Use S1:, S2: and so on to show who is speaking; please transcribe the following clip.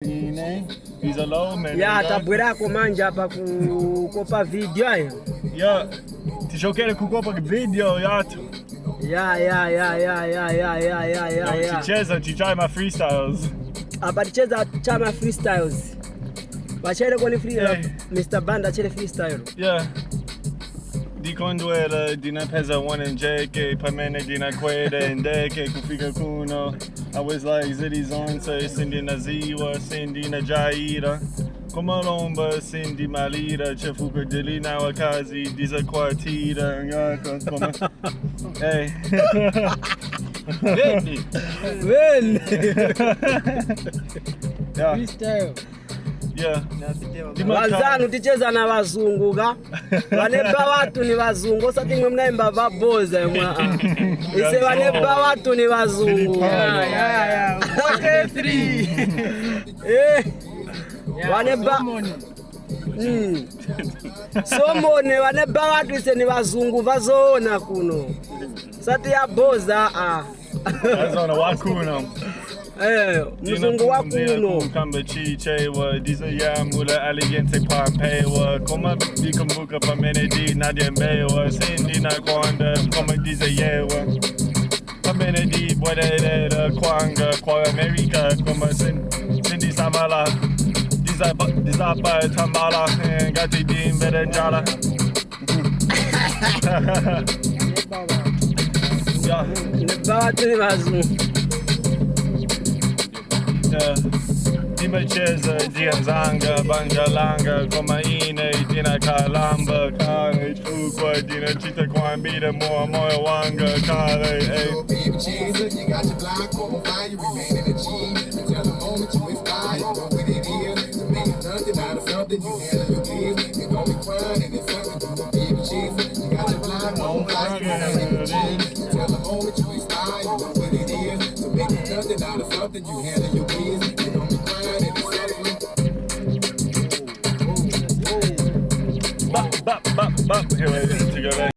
S1: He's a low man.
S2: Ya tabwerako manje hapa kukopa video hayo.
S1: Ya tichokele kukopa video yatu.
S2: Ya.
S1: Ticheza tichama freestyles.
S2: Hapa ticheza chama freestyles. Wachere kwa ni Mr. Banda chere freestyle.
S1: Yeah. Di conduela, di na pesa one and JK, pamene di na kwede ndeke kufika kuno. I was like Ziddy Zonse, Cindy na Ziwa, Cindy na Jaira. Koma lomba, Cindy Malira, Chefuka Delina Wakazi, Diza Quartira, Yaka, Koma. Hey.
S2: When?
S1: Yeah.
S2: Freestyle.
S1: Yeah.
S2: Wazanu ticheza na wazungu ka waneba watu ni wazungu sasa timwe mnaimba vaboza mwa ise waneba watu ni wazungu okay 3 waneba somone waneba watu ise ni wazungu vazoona kuno sati ya boza
S1: Azona wakuno.
S2: mzungu wa kuno
S1: Kamba chichewa diza ya mula aligente pampewa koma bikumbuka pamene di nadia mewa Cindy na kwanda koma diza yewa pamene di bwadera kwanga kwa America koma Cindy samala diza pa tambala gati di mberenjala ya
S2: nebawatu ni wazungu
S1: Dimacheza, Dianzanga, Bangalanga, Komaine, Dina Kalamba, Kale, Chukwa, Dina Chita Kwambita, Moya Wanga, Kale,
S3: Jesus, you got your blind on fire, you remain in the G. Tell the moment you inspire, you know what it is. To make nothing out of something, you handle your business. You're gonna be crying and it's something you baby Jesus. You got your blind on fire, you remain in the G. Tell the moment you inspire, you know what it is. To make nothing out of something, you handle your business.